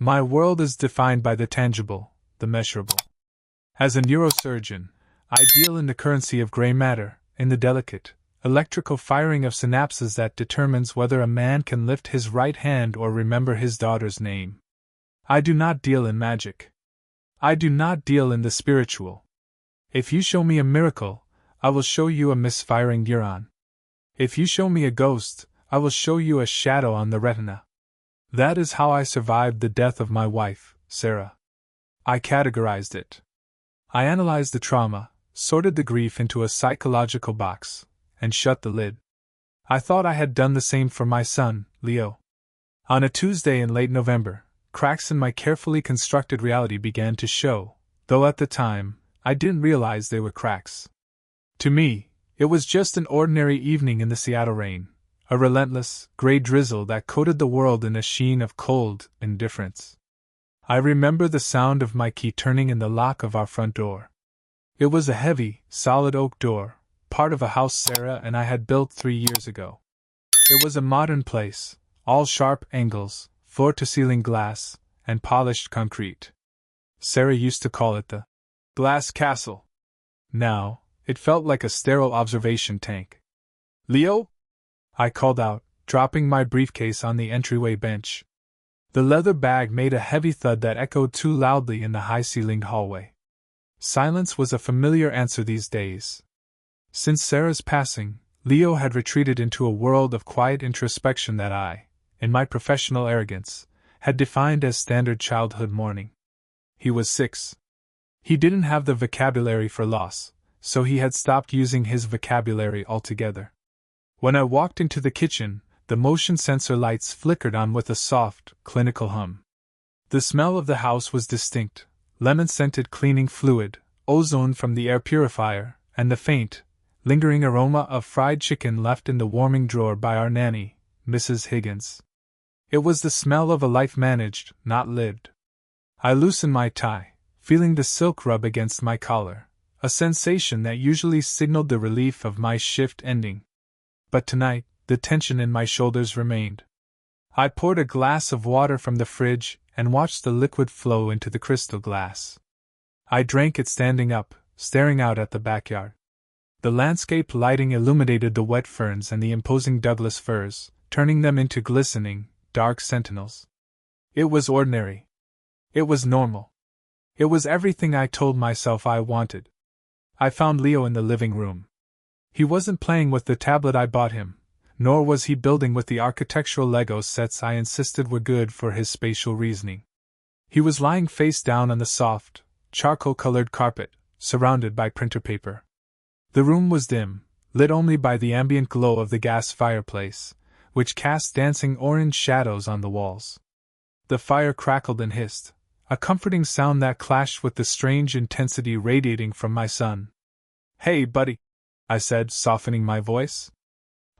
My world is defined by the tangible, the measurable. As a neurosurgeon, I deal in the currency of gray matter, in the delicate, electrical firing of synapses that determines whether a man can lift his right hand or remember his daughter's name. I do not deal in magic. I do not deal in the spiritual. If you show me a miracle, I will show you a misfiring neuron. If you show me a ghost, I will show you a shadow on the retina. That is how I survived the death of my wife, Sarah. I categorized it. I analyzed the trauma, sorted the grief into a psychological box, and shut the lid. I thought I had done the same for my son, Leo. On a Tuesday in late November, cracks in my carefully constructed reality began to show, though at the time, I didn't realize they were cracks. To me, it was just an ordinary evening in the Seattle rain, a relentless, gray drizzle that coated the world in a sheen of cold indifference. I remember the sound of my key turning in the lock of our front door. It was a heavy, solid oak door, part of a house Sarah and I had built 3 years ago. It was a modern place, all sharp angles, floor-to-ceiling glass, and polished concrete. Sarah used to call it the glass castle. Now, it felt like a sterile observation tank. "Leo?" I called out, dropping my briefcase on the entryway bench. The leather bag made a heavy thud that echoed too loudly in the high-ceilinged hallway. Silence was a familiar answer these days. Since Sarah's passing, Leo had retreated into a world of quiet introspection that I, in my professional arrogance, had defined as standard childhood mourning. He was 6. He didn't have the vocabulary for loss, so he had stopped using his vocabulary altogether. When I walked into the kitchen, the motion sensor lights flickered on with a soft, clinical hum. The smell of the house was distinct: lemon-scented cleaning fluid, ozone from the air purifier, and the faint, lingering aroma of fried chicken left in the warming drawer by our nanny, Mrs. Higgins. It was the smell of a life managed, not lived. I loosened my tie, feeling the silk rub against my collar, a sensation that usually signaled the relief of my shift ending. But tonight, the tension in my shoulders remained. I poured a glass of water from the fridge and watched the liquid flow into the crystal glass. I drank it standing up, staring out at the backyard. The landscape lighting illuminated the wet ferns and the imposing Douglas firs, turning them into glistening, dark sentinels. It was ordinary. It was normal. It was everything I told myself I wanted. I found Leo in the living room. He wasn't playing with the tablet I bought him, nor was he building with the architectural Lego sets I insisted were good for his spatial reasoning. He was lying face down on the soft, charcoal-colored carpet, surrounded by printer paper. The room was dim, lit only by the ambient glow of the gas fireplace, which cast dancing orange shadows on the walls. The fire crackled and hissed, a comforting sound that clashed with the strange intensity radiating from my son. "Hey, buddy," I said, softening my voice.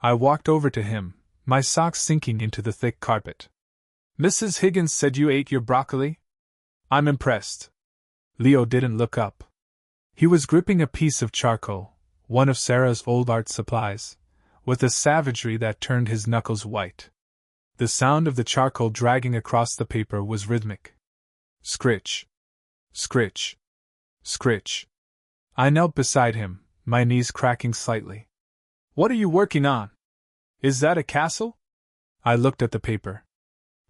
I walked over to him, my socks sinking into the thick carpet. "Mrs. Higgins said you ate your broccoli? I'm impressed." Leo didn't look up. He was gripping a piece of charcoal, one of Sarah's old art supplies, with a savagery that turned his knuckles white. The sound of the charcoal dragging across the paper was rhythmic. Scritch. Scritch. Scritch. I knelt beside him, my knees cracking slightly. "What are you working on? Is that a castle?" I looked at the paper.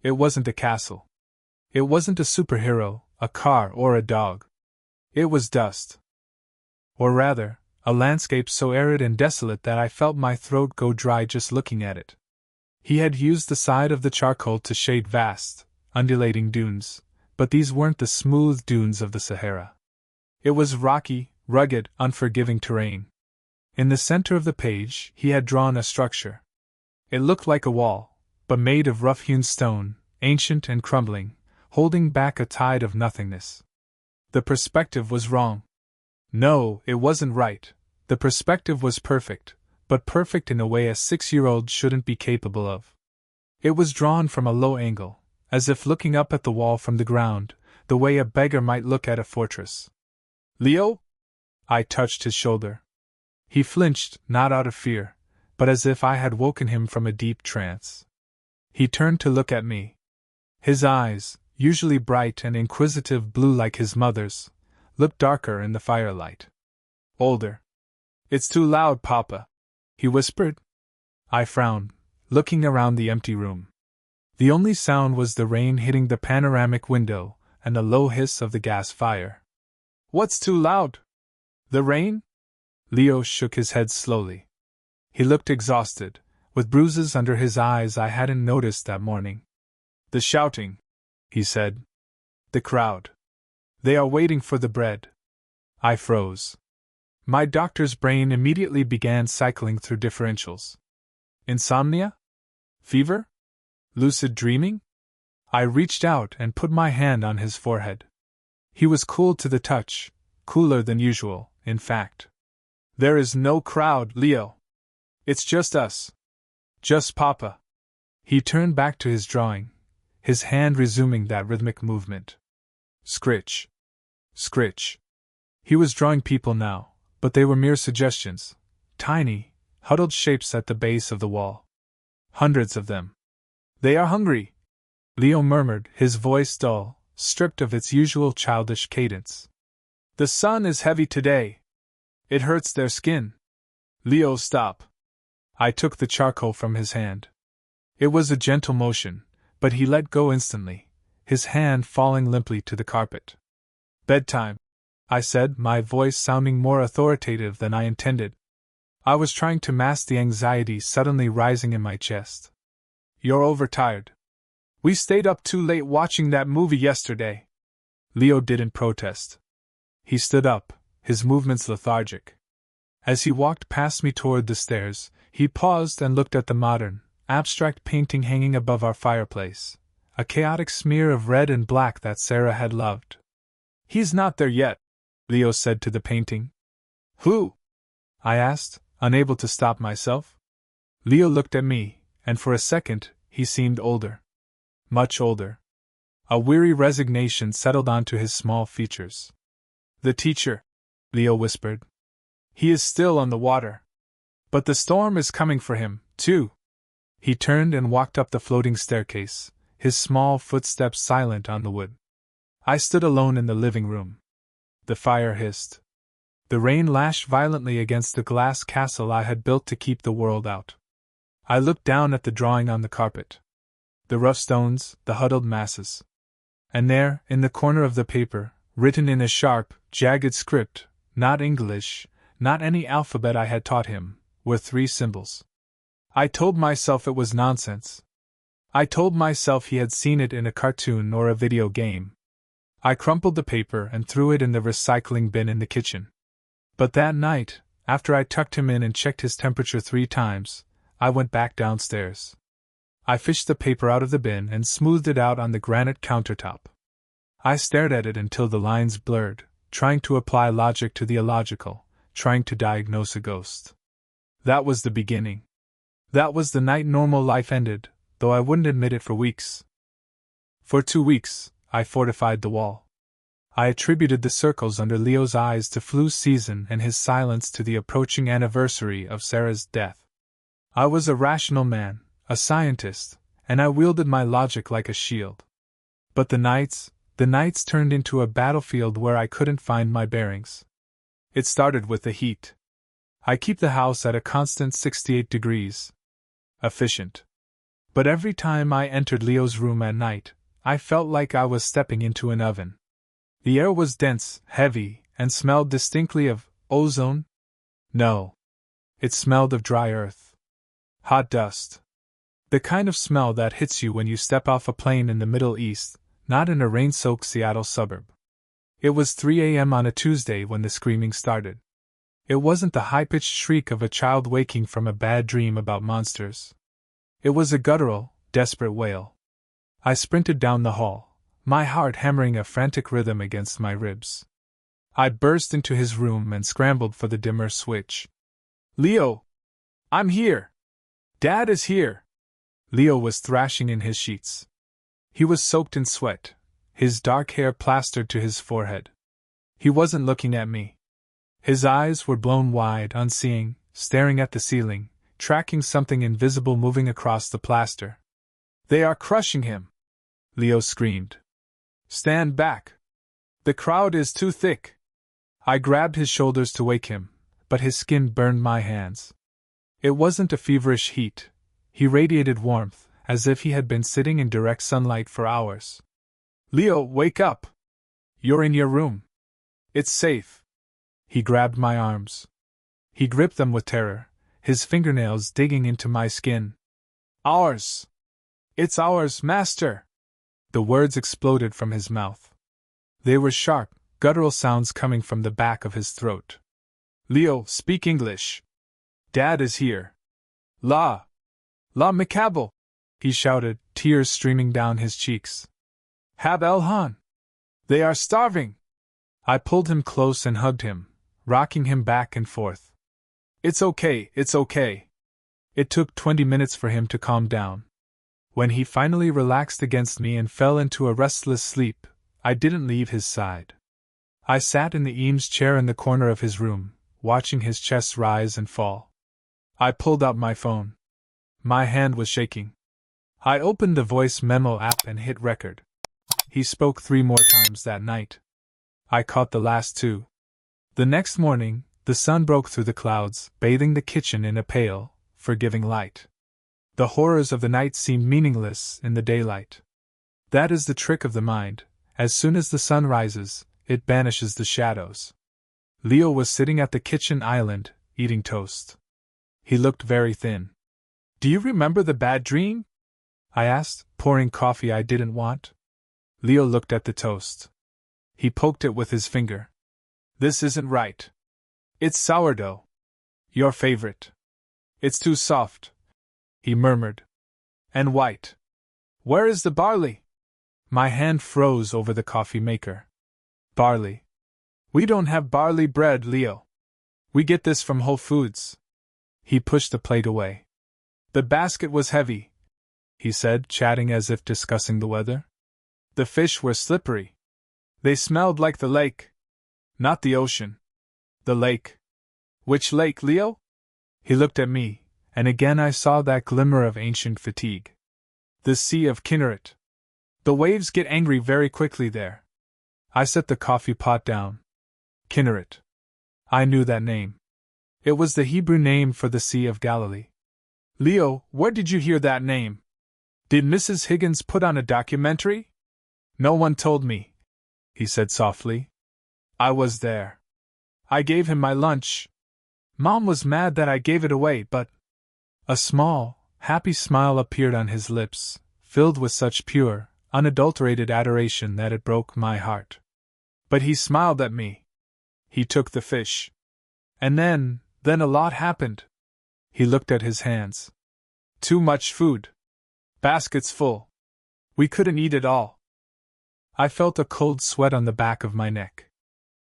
It wasn't a castle. It wasn't a superhero, a car, or a dog. It was dust. Or rather, a landscape so arid and desolate that I felt my throat go dry just looking at it. He had used the side of the charcoal to shade vast, undulating dunes, but these weren't the smooth dunes of the Sahara. It was rocky, rugged, unforgiving terrain. In the center of the page, he had drawn a structure. It looked like a wall, but made of rough-hewn stone, ancient and crumbling, holding back a tide of nothingness. The perspective was wrong. No, it wasn't right. The perspective was perfect, but perfect in a way a 6-year-old shouldn't be capable of. It was drawn from a low angle, as if looking up at the wall from the ground, the way a beggar might look at a fortress. "Leo?" I touched his shoulder. He flinched, not out of fear, but as if I had woken him from a deep trance. He turned to look at me. His eyes, usually bright and inquisitive blue like his mother's, looked darker in the firelight. Older. "It's too loud, Papa," he whispered. I frowned, looking around the empty room. The only sound was the rain hitting the panoramic window and the low hiss of the gas fire. "What's too loud? The rain?" Leo shook his head slowly. He looked exhausted, with bruises under his eyes I hadn't noticed that morning. "The shouting," he said. "The crowd. They are waiting for the bread." I froze. My doctor's brain immediately began cycling through differentials. Insomnia? Fever? Lucid dreaming? I reached out and put my hand on his forehead. He was cool to the touch, cooler than usual, in fact. "There is no crowd, Leo. It's just us. Just Papa." He turned back to his drawing, his hand resuming that rhythmic movement. Scritch. Scritch. He was drawing people now, but they were mere suggestions, tiny, huddled shapes at the base of the wall. Hundreds of them. "They are hungry," Leo murmured, his voice dull, stripped of its usual childish cadence. "The sun is heavy today. It hurts their skin." "Leo, stop." I took the charcoal from his hand. It was a gentle motion, but he let go instantly, his hand falling limply to the carpet. "Bedtime," I said, my voice sounding more authoritative than I intended. I was trying to mask the anxiety suddenly rising in my chest. "You're overtired. We stayed up too late watching that movie yesterday." Leo didn't protest. He stood up, his movements lethargic. As he walked past me toward the stairs, he paused and looked at the modern, abstract painting hanging above our fireplace, a chaotic smear of red and black that Sarah had loved. "He's not there yet," Leo said to the painting. "Who?" I asked, unable to stop myself. Leo looked at me, and for a second, he seemed older. Much older. A weary resignation settled onto his small features. "The teacher," Leo whispered. "He is still on the water. But the storm is coming for him, too." He turned and walked up the floating staircase, his small footsteps silent on the wood. I stood alone in the living room. The fire hissed. The rain lashed violently against the glass castle I had built to keep the world out. I looked down at the drawing on the carpet. The rough stones, the huddled masses. And there, in the corner of the paper, written in a sharp, jagged script, not English, not any alphabet I had taught him, were 3 symbols. I told myself it was nonsense. I told myself he had seen it in a cartoon or a video game. I crumpled the paper and threw it in the recycling bin in the kitchen. But that night, after I tucked him in and checked his temperature 3 times, I went back downstairs. I fished the paper out of the bin and smoothed it out on the granite countertop. I stared at it until the lines blurred, trying to apply logic to the illogical, trying to diagnose a ghost. That was the beginning. That was the night normal life ended, though I wouldn't admit it for weeks. For 2 weeks, I fortified the wall. I attributed the circles under Leo's eyes to flu season and his silence to the approaching anniversary of Sarah's death. I was a rational man, a scientist, and I wielded my logic like a shield. But the nights turned into a battlefield where I couldn't find my bearings. It started with the heat. I keep the house at a constant 68 degrees. Efficient. But every time I entered Leo's room at night, I felt like I was stepping into an oven. The air was dense, heavy, and smelled distinctly of ozone? No. It smelled of dry earth. Hot dust. The kind of smell that hits you when you step off a plane in the Middle East, not in a rain-soaked Seattle suburb. It was 3 a.m. on a Tuesday when the screaming started. It wasn't the high-pitched shriek of a child waking from a bad dream about monsters. It was a guttural, desperate wail. I sprinted down the hall, my heart hammering a frantic rhythm against my ribs. I burst into his room and scrambled for the dimmer switch. "Leo! I'm here! Dad is here!" Leo was thrashing in his sheets. He was soaked in sweat, his dark hair plastered to his forehead. He wasn't looking at me. His eyes were blown wide, unseeing, staring at the ceiling, tracking something invisible moving across the plaster. "They are crushing him!" Leo screamed. Stand back. The crowd is too thick. I grabbed his shoulders to wake him, but his skin burned my hands. It wasn't a feverish heat. He radiated warmth, as if he had been sitting in direct sunlight for hours. Leo, wake up! You're in your room. It's safe. He grabbed my arms. He gripped them with terror, his fingernails digging into my skin. Ours! It's ours, master! The words exploded from his mouth. They were sharp, guttural sounds coming from the back of his throat. Leo, speak English. Dad is here. La Macabel! He shouted, tears streaming down his cheeks. Hab Elhan! They are starving! I pulled him close and hugged him, rocking him back and forth. It's okay, it's okay. It took 20 minutes for him to calm down. When he finally relaxed against me and fell into a restless sleep, I didn't leave his side. I sat in the Eames chair in the corner of his room, watching his chest rise and fall. I pulled out my phone. My hand was shaking. I opened the voice memo app and hit record. He spoke 3 more times that night. I caught the last 2. The next morning, the sun broke through the clouds, bathing the kitchen in a pale, forgiving light. The horrors of the night seemed meaningless in the daylight. That is the trick of the mind. As soon as the sun rises, it banishes the shadows. Leo was sitting at the kitchen island, eating toast. He looked very thin. Do you remember the bad dream? I asked, pouring coffee I didn't want. Leo looked at the toast. He poked it with his finger. This isn't right. It's sourdough. Your favorite. It's too soft, he murmured. And white. Where is the barley? My hand froze over the coffee maker. Barley. We don't have barley bread, Leo. We get this from Whole Foods. He pushed the plate away. The basket was heavy, he said, chatting as if discussing the weather. The fish were slippery. They smelled like the lake. Not the ocean. The lake. Which lake, Leo? He looked at me, and again I saw that glimmer of ancient fatigue. The Sea of Kinneret. The waves get angry very quickly there. I set the coffee pot down. Kinneret. I knew that name. It was the Hebrew name for the Sea of Galilee. Leo, where did you hear that name? Did Mrs. Higgins put on a documentary? No one told me, he said softly. I was there. I gave him my lunch. Mom was mad that I gave it away, but... A small, happy smile appeared on his lips, filled with such pure, unadulterated adoration that it broke my heart. But he smiled at me. He took the fish. And then a lot happened. He looked at his hands. Too much food. Baskets full. We couldn't eat it all. I felt a cold sweat on the back of my neck.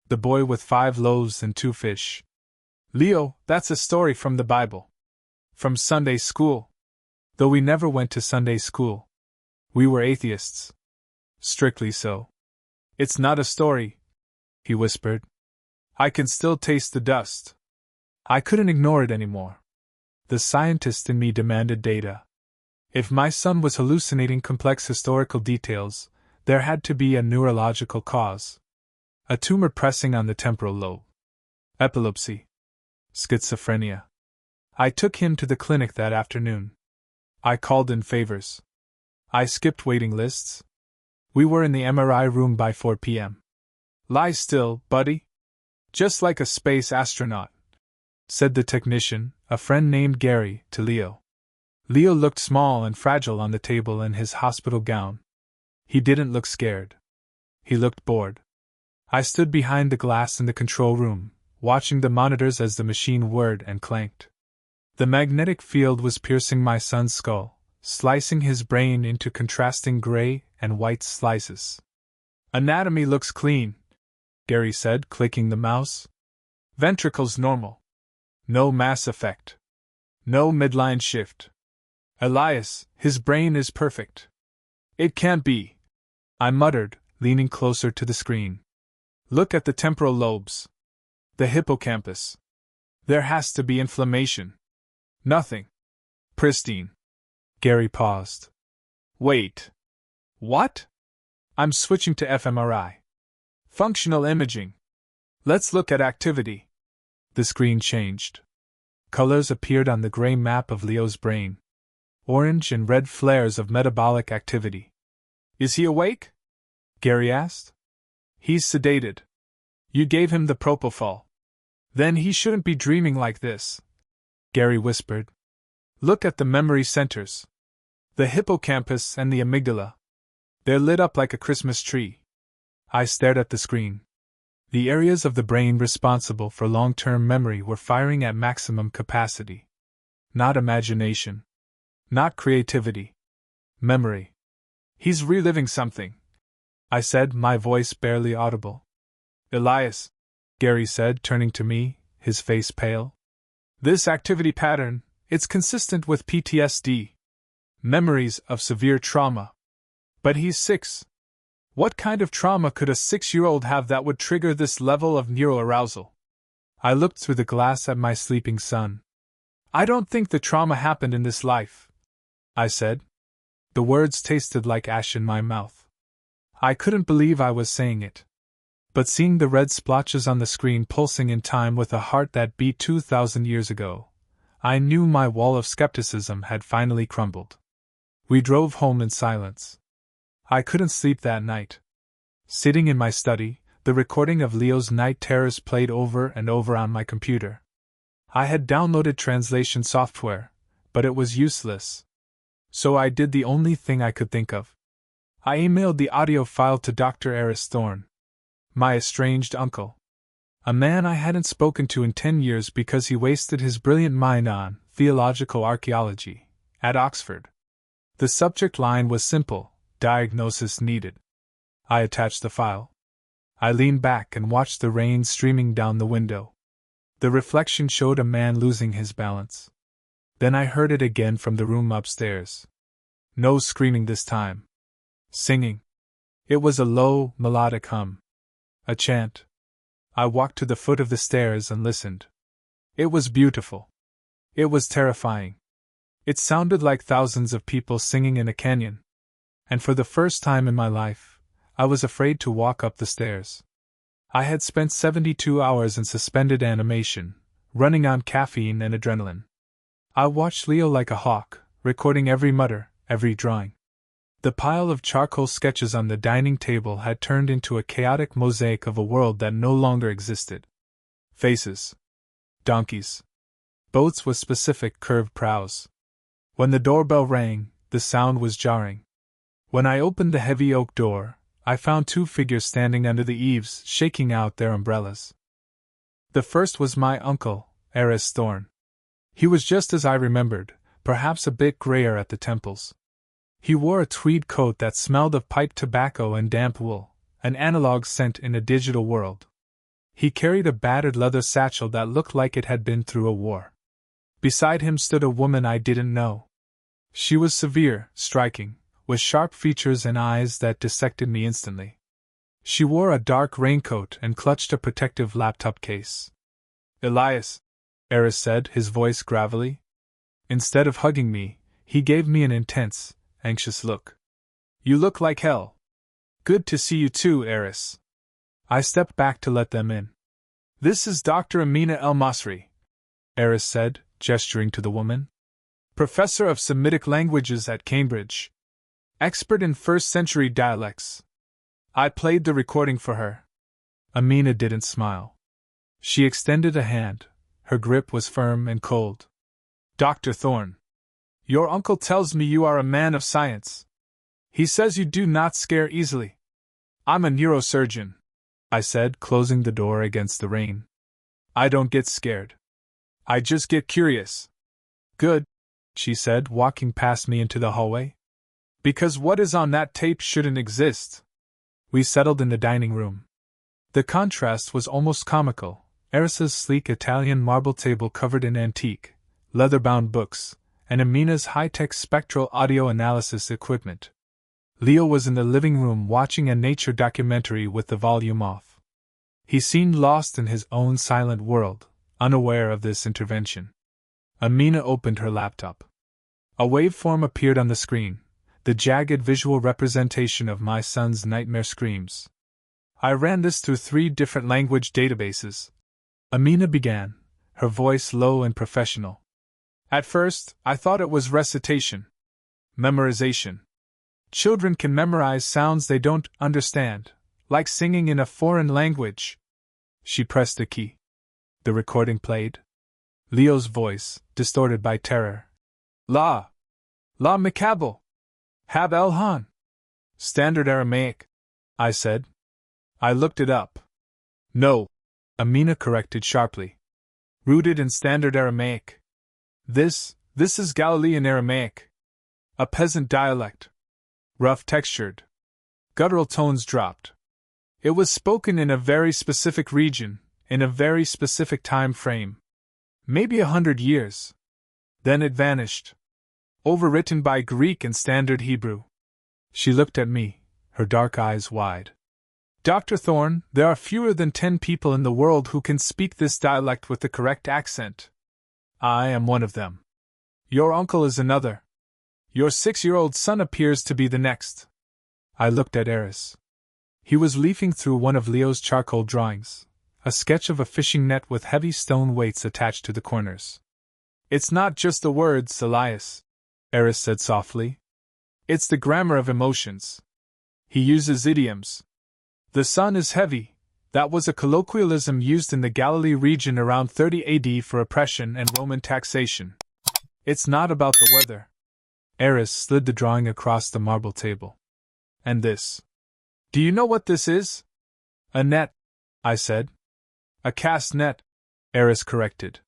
The boy with 5 loaves and 2 fish. Leo, that's a story from the Bible. From Sunday school. Though we never went to Sunday school. We were atheists. Strictly so. It's not a story, he whispered. I can still taste the dust. I couldn't ignore it anymore. The scientist in me demanded data. If my son was hallucinating complex historical details, there had to be a neurological cause. A tumor pressing on the temporal lobe. Epilepsy. Schizophrenia. I took him to the clinic that afternoon. I called in favors. I skipped waiting lists. We were in the MRI room by 4 p.m. Lie still, buddy. Just like a space astronaut, said the technician, a friend named Gary, to Leo. Leo looked small and fragile on the table in his hospital gown. He didn't look scared. He looked bored. I stood behind the glass in the control room, watching the monitors as the machine whirred and clanked. The magnetic field was piercing my son's skull, slicing his brain into contrasting gray and white slices. Anatomy looks clean, Gary said, clicking the mouse. Ventricles normal. No mass effect. No midline shift. Elias, his brain is perfect. It can't be, I muttered, leaning closer to the screen. Look at the temporal lobes. The hippocampus. There has to be inflammation. Nothing. Pristine. Gary paused. Wait. What? I'm switching to fMRI. Functional imaging. Let's look at activity. The screen changed. Colors appeared on the gray map of Leo's brain. Orange and red flares of metabolic activity. Is he awake? Gary asked. He's sedated. You gave him the propofol. Then he shouldn't be dreaming like this, Gary whispered. Look at the memory centers. The hippocampus and the amygdala. They're lit up like a Christmas tree. I stared at the screen. The areas of the brain responsible for long-term memory were firing at maximum capacity. Not imagination. Not creativity. Memory. He's reliving something, I said, my voice barely audible. Elias, Gary said, turning to me, his face pale. This activity pattern, it's consistent with PTSD. Memories of severe trauma. But he's 6. What kind of trauma could a 6-year-old have that would trigger this level of neuroarousal? I looked through the glass at my sleeping son. I don't think the trauma happened in this life, I said. The words tasted like ash in my mouth. I couldn't believe I was saying it. But seeing the red splotches on the screen pulsing in time with a heart that beat 2,000 years ago, I knew my wall of skepticism had finally crumbled. We drove home in silence. I couldn't sleep that night. Sitting in my study, the recording of Leo's night terrors played over and over on my computer. I had downloaded translation software, but it was useless. So I did the only thing I could think of. I emailed the audio file to Dr. Elias Thorne, my estranged uncle. A man I hadn't spoken to in 10 years because he wasted his brilliant mind on theological archaeology at Oxford. The subject line was simple: diagnosis needed. I attached the file. I leaned back and watched the rain streaming down the window. The reflection showed a man losing his balance. Then I heard it again from the room upstairs. No screaming this time. Singing. It was a low, melodic hum. A chant. I walked to the foot of the stairs and listened. It was beautiful. It was terrifying. It sounded like thousands of people singing in a canyon. And for the first time in my life, I was afraid to walk up the stairs. I had spent 72 hours in suspended animation, running on caffeine and adrenaline. I watched Leo like a hawk, recording every mutter, every drawing. The pile of charcoal sketches on the dining table had turned into a chaotic mosaic of a world that no longer existed. Faces. Donkeys. Boats with specific curved prows. When the doorbell rang, the sound was jarring. When I opened the heavy oak door, I found 2 figures standing under the eaves, shaking out their umbrellas. The first was my uncle, Elias Thorne. He was just as I remembered, perhaps a bit grayer at the temples. He wore a tweed coat that smelled of pipe tobacco and damp wool, an analog scent in a digital world. He carried a battered leather satchel that looked like it had been through a war. Beside him stood a woman I didn't know. She was severe, striking, with sharp features and eyes that dissected me instantly. She wore a dark raincoat and clutched a protective laptop case. Elias, Elias said, his voice gravelly. Instead of hugging me, he gave me an intense, anxious look. You look like hell. Good to see you too, Elias. I stepped back to let them in. This is Dr. Amina El-Masri, Elias said, gesturing to the woman. Professor of Semitic languages at Cambridge. Expert in first-century dialects. I played the recording for her. Amina didn't smile. She extended a hand. Her grip was firm and cold. Dr. Thorne. Your uncle tells me you are a man of science. He says you do not scare easily. I'm a neurosurgeon, I said, closing the door against the rain. I don't get scared. I just get curious. Good, she said, walking past me into the hallway. Because what is on that tape shouldn't exist. We settled in the dining room. The contrast was almost comical. Elias's sleek Italian marble table covered in antique, leather-bound books, and Amina's high-tech spectral audio analysis equipment. Leo was in the living room watching a nature documentary with the volume off. He seemed lost in his own silent world, unaware of this intervention. Amina opened her laptop. A waveform appeared on the screen, the jagged visual representation of my son's nightmare screams. I ran this through 3 different language databases. Amina began, her voice low and professional. At first, I thought it was recitation. Memorization. Children can memorize sounds they don't understand, like singing in a foreign language. She pressed a key. The recording played. Leo's voice, distorted by terror. La Mikabel. Hab Elhan. Standard Aramaic, I said. I looked it up. No, Amina corrected sharply. Rooted in Standard Aramaic. This is Galilean Aramaic. A peasant dialect. Rough textured. Guttural tones dropped. It was spoken in a very specific region, in a very specific time frame. Maybe 100 years. Then it vanished. Overwritten by Greek and Standard Hebrew. She looked at me, her dark eyes wide. Dr. Thorne, there are fewer than 10 people in the world who can speak this dialect with the correct accent. I am one of them. Your uncle is another. Your 6-year-old son appears to be the next. I looked at Eris. He was leafing through one of Leo's charcoal drawings, a sketch of a fishing net with heavy stone weights attached to the corners. It's not just the words, Elias, Eris said softly. It's the grammar of emotions. He uses idioms. The sun is heavy. That was a colloquialism used in the Galilee region around 30 AD for oppression and Roman taxation. It's not about the weather. Eris slid the drawing across the marble table. And this. Do you know what this is? A net, I said. A cast net, Eris corrected.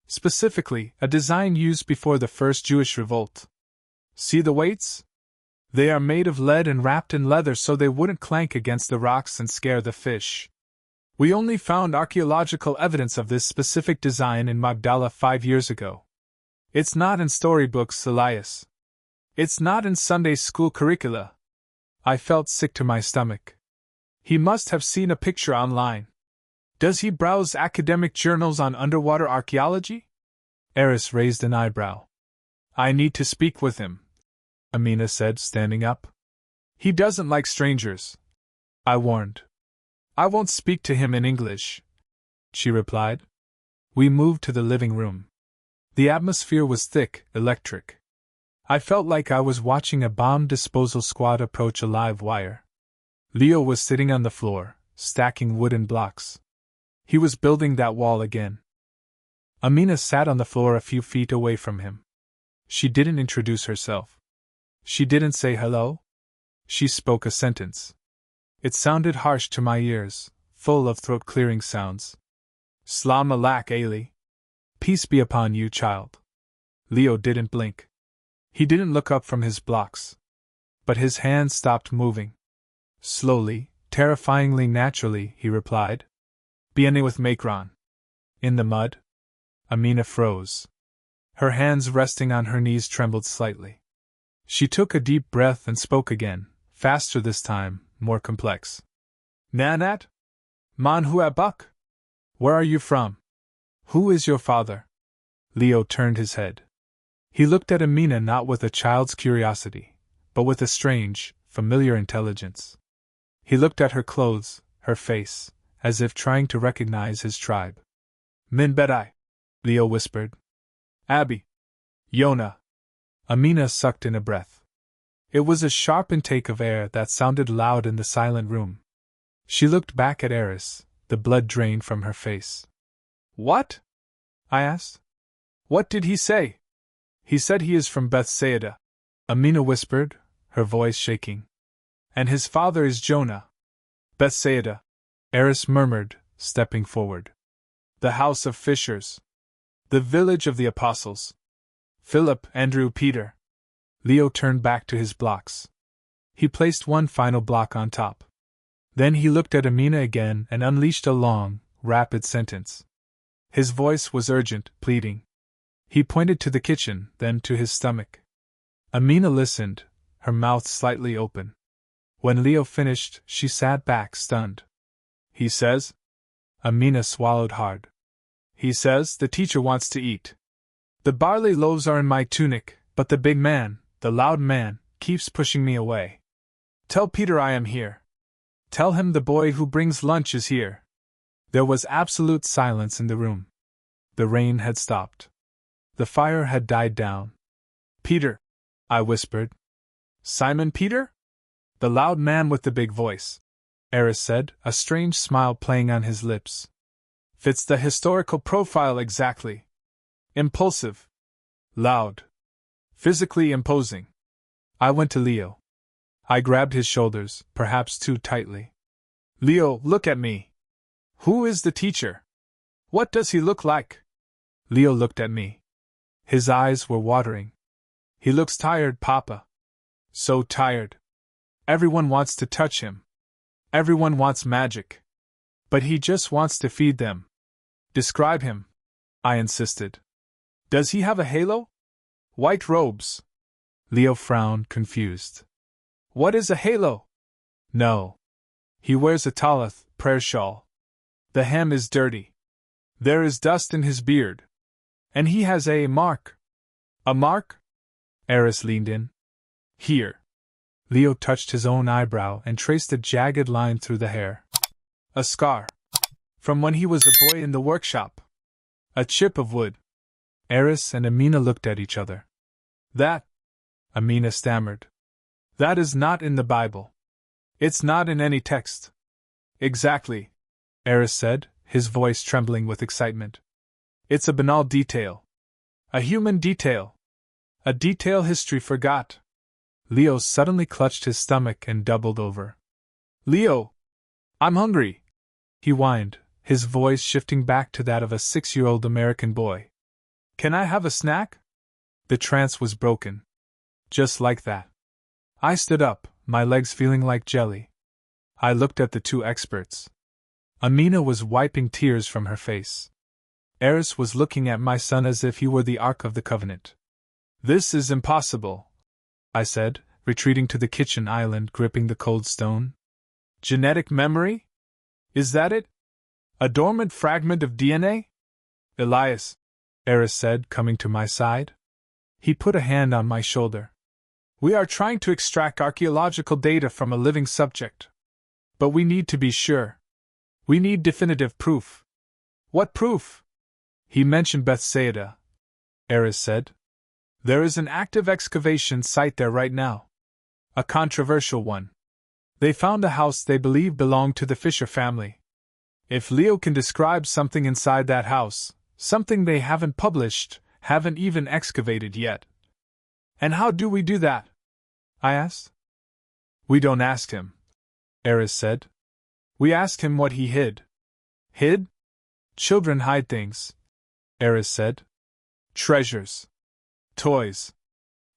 Specifically, a design used before the first Jewish revolt. See the weights? They are made of lead and wrapped in leather so they wouldn't clank against the rocks and scare the fish. We only found archaeological evidence of this specific design in Magdala 5 years ago. It's not in storybooks, Elias. It's not in Sunday school curricula. I felt sick to my stomach. He must have seen a picture online. Does he browse academic journals on underwater archaeology? Eris raised an eyebrow. I need to speak with him, Amina said, standing up. He doesn't like strangers, I warned. I won't speak to him in English, she replied. We moved to the living room. The atmosphere was thick, electric. I felt like I was watching a bomb disposal squad approach a live wire. Leo was sitting on the floor, stacking wooden blocks. He was building that wall again. Amina sat on the floor a few feet away from him. She didn't introduce herself. She didn't say hello. She spoke a sentence. It sounded harsh to my ears, full of throat-clearing sounds. Slam alak, Ailey. Peace be upon you, child. Leo didn't blink. He didn't look up from his blocks. But his hands stopped moving. Slowly, terrifyingly naturally, he replied. Bienne with Macron. In the mud? Amina froze. Her hands resting on her knees trembled slightly. She took a deep breath and spoke again, faster this time, more complex. Nanat? Man huabuk? Where are you from? Who is your father? Leo turned his head. He looked at Amina not with a child's curiosity, but with a strange, familiar intelligence. He looked at her clothes, her face, as if trying to recognize his tribe. Min bedai, Leo whispered. Abby. Yona. Amina sucked in a breath. It was a sharp intake of air that sounded loud in the silent room. She looked back at Eris, the blood drained from her face. What? I asked. What did he say? He said he is from Bethsaida, Amina whispered, her voice shaking. And his father is Jonah. Bethsaida, Eris murmured, stepping forward. The house of fishers. The village of the apostles. Philip, Andrew, Peter. Leo turned back to his blocks. He placed one final block on top. Then he looked at Amina again and unleashed a long, rapid sentence. His voice was urgent, pleading. He pointed to the kitchen, then to his stomach. Amina listened, her mouth slightly open. When Leo finished, she sat back, stunned. He says? Amina swallowed hard. He says the teacher wants to eat. The barley loaves are in my tunic, but the big man, the loud man, keeps pushing me away. Tell Peter I am here. Tell him the boy who brings lunch is here. There was absolute silence in the room. The rain had stopped. The fire had died down. Peter, I whispered. Simon Peter? The loud man with the big voice, Eris said, a strange smile playing on his lips. Fits the historical profile exactly. Impulsive. Loud. Physically imposing. I went to Leo. I grabbed his shoulders, perhaps too tightly. Leo, look at me. Who is the teacher? What does he look like? Leo looked at me. His eyes were watering. He looks tired, Papa. So tired. Everyone wants to touch him. Everyone wants magic. But he just wants to feed them. Describe him, I insisted. Does he have a halo? White robes. Leo frowned, confused. What is a halo? No. He wears a talith, prayer shawl. The hem is dirty. There is dust in his beard. And he has a mark. A mark? Eris leaned in. Here. Leo touched his own eyebrow and traced a jagged line through the hair. A scar. From when he was a boy in the workshop. A chip of wood. Eris and Amina looked at each other. That, Amina stammered. That is not in the Bible. It's not in any text. Exactly, Eris said, his voice trembling with excitement. It's a banal detail. A human detail. A detail history forgot. Leo suddenly clutched his stomach and doubled over. Leo! I'm hungry! He whined, his voice shifting back to that of a 6-year-old American boy. Can I have a snack? The trance was broken. Just like that. I stood up, my legs feeling like jelly. I looked at the two experts. Amina was wiping tears from her face. Eris was looking at my son as if he were the Ark of the Covenant. This is impossible, I said, retreating to the kitchen island, gripping the cold stone. Genetic memory? Is that it? A dormant fragment of DNA? Elias, Eris said, coming to my side. He put a hand on my shoulder. We are trying to extract archaeological data from a living subject. But we need to be sure. We need definitive proof. What proof? He mentioned Bethsaida, Eris said. There is an active excavation site there right now. A controversial one. They found a house they believe belonged to the Fisher family. If Leo can describe something inside that house, something they haven't published, haven't even excavated yet. And how do we do that? I asked. We don't ask him, Eris said. We ask him what he hid. Hid? Children hide things, Eris said. Treasures. Toys.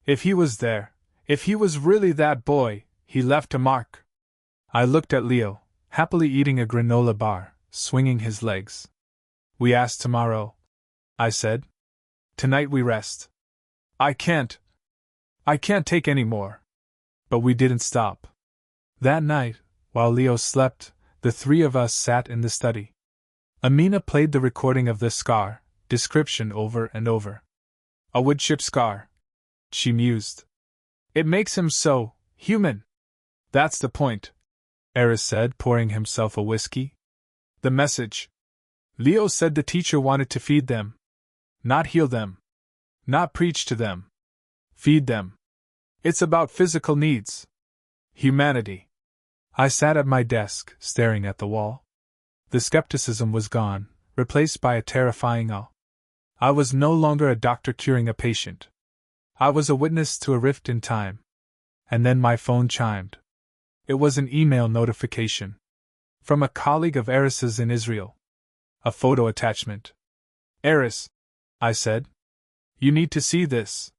If he was there, if he was really that boy, he left a mark. I looked at Leo, happily eating a granola bar, swinging his legs. We ask tomorrow, I said. Tonight we rest. I can't take any more. But we didn't stop. That night, while Leo slept, the three of us sat in the study. Amina played the recording of the scar, description over and over. A woodchip scar, she mused. It makes him so human. That's the point, Eris said, pouring himself a whiskey. The message. Leo said the teacher wanted to feed them. Not heal them. Not preach to them. Feed them. It's about physical needs. Humanity. I sat at my desk, staring at the wall. The skepticism was gone, replaced by a terrifying awe. I was no longer a doctor curing a patient. I was a witness to a rift in time. And then my phone chimed. It was an email notification. From a colleague of Eris's in Israel. A photo attachment. Eris, I said. You need to see this.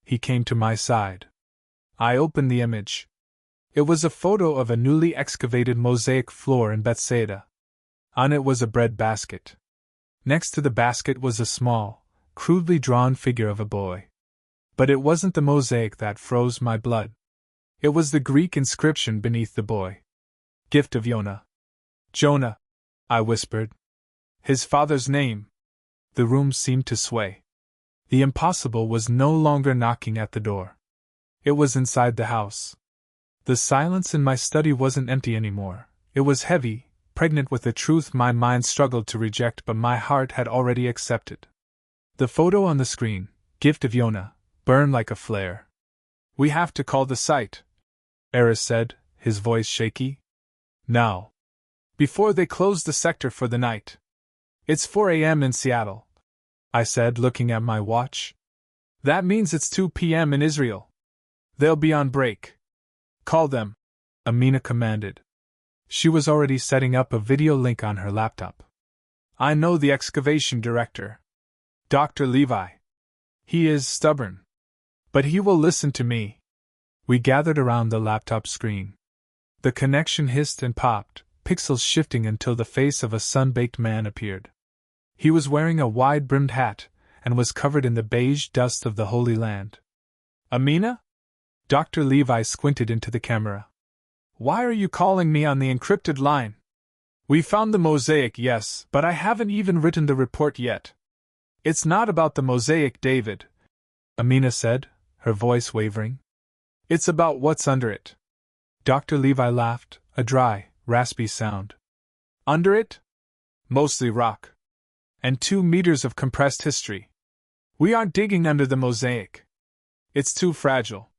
He came to my side. I opened the image. It was a photo of a newly excavated mosaic floor in Bethsaida. On it was a bread basket. Next to the basket was a small, crudely drawn figure of a boy. But it wasn't the mosaic that froze my blood. It was the Greek inscription beneath the boy. Gift of Jonah. Jonah, I whispered. His father's name. The room seemed to sway. The impossible was no longer knocking at the door. It was inside the house. The silence in my study wasn't empty anymore. It was heavy, pregnant with a truth my mind struggled to reject but my heart had already accepted. The photo on the screen, gift of Yonah, burned like a flare. "We have to call the site," Elias said, his voice shaky. "Now. Before they close the sector for the night." "It's 4 a.m. in Seattle," I said, looking at my watch. "That means it's 2 p.m. in Israel. They'll be on break." "Call them," Amina commanded. She was already setting up a video link on her laptop. "I know the excavation director, Dr. Levi. He is stubborn, but he will listen to me." We gathered around the laptop screen. The connection hissed and popped, pixels shifting until the face of a sun-baked man appeared. He was wearing a wide-brimmed hat and was covered in the beige dust of the Holy Land. "Amina?" Dr. Levi squinted into the camera. "Why are you calling me on the encrypted line? We found the mosaic, yes, but I haven't even written the report yet." "It's not about the mosaic, David," Amina said, her voice wavering. "It's about what's under it." Dr. Levi laughed, a dry, raspy sound. "Under it? Mostly rock. And 2 meters of compressed history. We aren't digging under the mosaic. It's too fragile.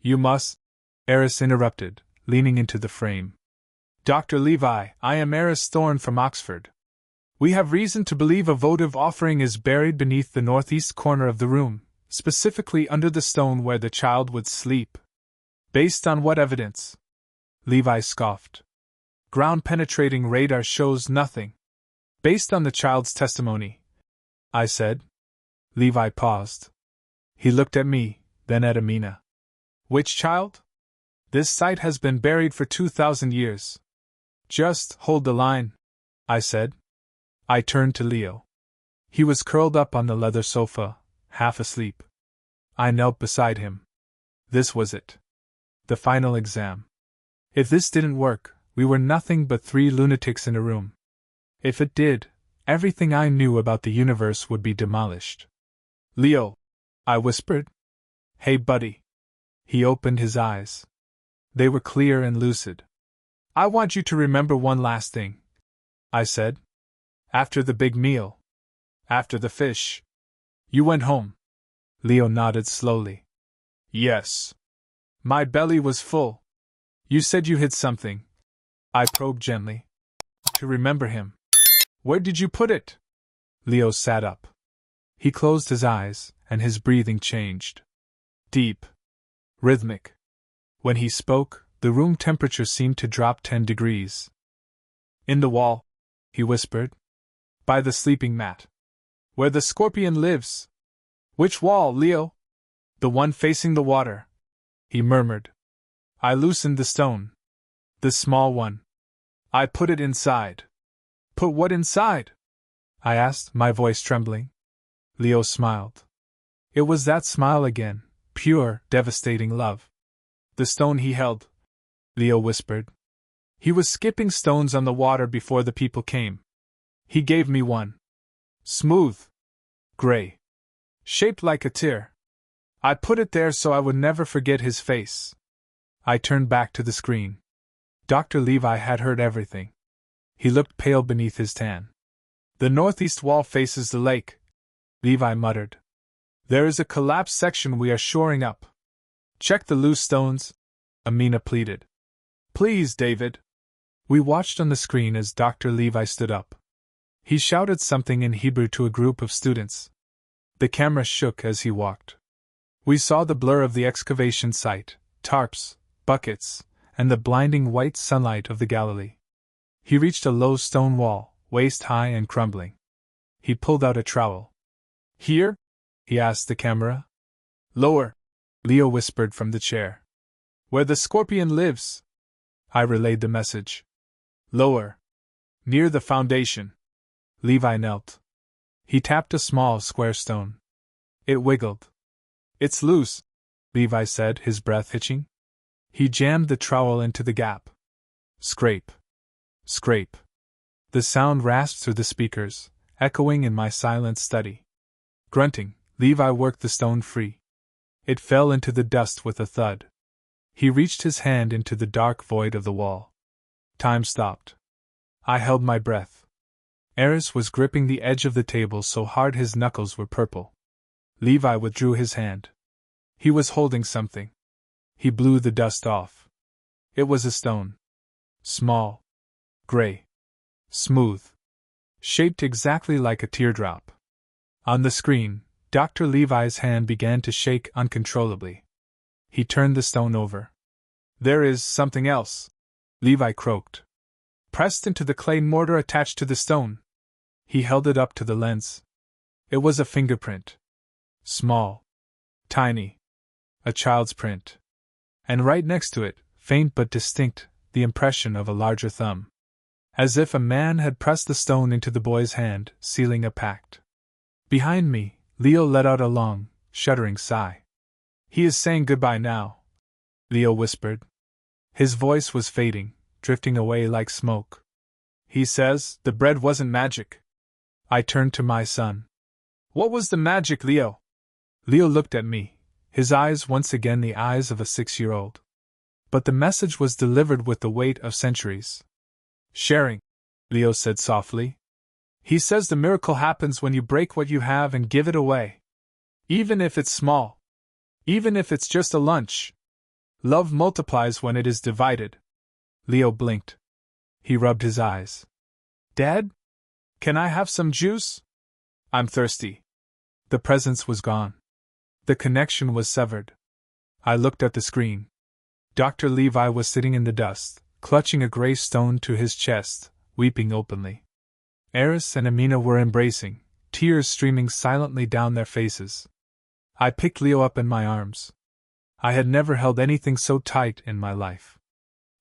You must," Elias interrupted, leaning into the frame. "Dr. Levi, I am Elias Thorne from Oxford. We have reason to believe a votive offering is buried beneath the northeast corner of the room, specifically under the stone where the child would sleep." "Based on what evidence?" Levi scoffed. "Ground-penetrating radar shows nothing." "Based on the child's testimony," I said. Levi paused. He looked at me, then at Amina. "Which child? This site has been buried for 2,000 years. Just hold the line," I said. I turned to Leo. He was curled up on the leather sofa, half asleep. I knelt beside him. This was it. The final exam. If this didn't work, we were nothing but 3 lunatics in a room. If it did, everything I knew about the universe would be demolished. "Leo," I whispered. "Hey, buddy." He opened his eyes. They were clear and lucid. "I want you to remember one last thing," I said. "After the big meal, after the fish, you went home." Leo nodded slowly. "Yes. My belly was full. You said you hid something." I probed gently. "To remember him." "Where did you put it?" Leo sat up. He closed his eyes, and his breathing changed. Deep. Rhythmic. When he spoke, the room temperature seemed to drop 10 degrees. "In the wall," he whispered. "By the sleeping mat. Where the scorpion lives." "Which wall, Leo?" "The one facing the water," he murmured. I loosened the stone. "The small one. I put it inside." "Put what inside?" I asked, my voice trembling. Leo smiled. It was that smile again, pure, devastating love. "The stone he held," Leo whispered. "He was skipping stones on the water before the people came. He gave me one. Smooth. Gray. Shaped like a tear. I put it there so I would never forget his face." I turned back to the screen. Dr. Levi had heard everything. He looked pale beneath his tan. "The northeast wall faces the lake," Levi muttered. "There is a collapsed section we are shoring up." "Check the loose stones," Amina pleaded. "Please, David." We watched on the screen as Dr. Levi stood up. He shouted something in Hebrew to a group of students. The camera shook as he walked. We saw the blur of the excavation site, tarps, buckets, and the blinding white sunlight of the Galilee. He reached a low stone wall, waist-high and crumbling. He pulled out a trowel. "Here?" he asked the camera. "Lower," Leo whispered from the chair. "Where the scorpion lives," I relayed the message. "Lower. Near the foundation." Levi knelt. He tapped a small square stone. It wiggled. "It's loose," Levi said, his breath hitching. He jammed the trowel into the gap. Scrape. Scrape. The sound rasped through the speakers, echoing in my silent study. Grunting, Levi worked the stone free. It fell into the dust with a thud. He reached his hand into the dark void of the wall. Time stopped. I held my breath. Elias was gripping the edge of the table so hard his knuckles were purple. Levi withdrew his hand. He was holding something. He blew the dust off. It was a stone. Small. Gray. Smooth. Shaped exactly like a teardrop. On the screen, Dr. Levi's hand began to shake uncontrollably. He turned the stone over. "There is something else," Levi croaked. "Pressed into the clay mortar attached to the stone." He held it up to the lens. It was a fingerprint. Small. Tiny. A child's print. And right next to it, faint but distinct, the impression of a larger thumb. As if a man had pressed the stone into the boy's hand, sealing a pact. Behind me, Leo let out a long, shuddering sigh. "He is saying goodbye now," Leo whispered. His voice was fading, drifting away like smoke. "He says the bread wasn't magic." I turned to my son. "What was the magic, Leo?" Leo looked at me, his eyes once again the eyes of a 6-year-old. But the message was delivered with the weight of centuries. "Sharing," Leo said softly. "He says the miracle happens when you break what you have and give it away. Even if it's small. Even if it's just a lunch. Love multiplies when it is divided." Leo blinked. He rubbed his eyes. "Dad? Can I have some juice? I'm thirsty." The presence was gone. The connection was severed. I looked at the screen. Dr. Levi was sitting in the dust, clutching a gray stone to his chest, weeping openly. Elias and Amina were embracing, tears streaming silently down their faces. I picked Leo up in my arms. I had never held anything so tight in my life.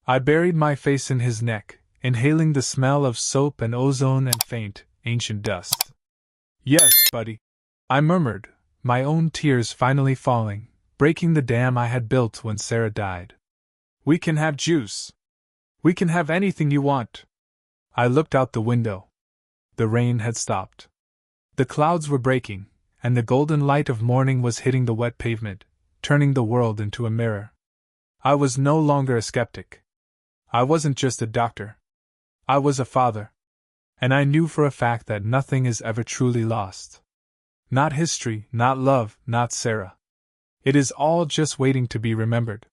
I buried my face in his neck, inhaling the smell of soap and ozone and faint, ancient dust. "Yes, buddy," I murmured, my own tears finally falling, breaking the dam I had built when Sarah died. "We can have juice. We can have anything you want." I looked out the window. The rain had stopped. The clouds were breaking, and the golden light of morning was hitting the wet pavement, turning the world into a mirror. I was no longer a skeptic. I wasn't just a doctor. I was a father. And I knew for a fact that nothing is ever truly lost. Not history, not love, not Sarah. It is all just waiting to be remembered.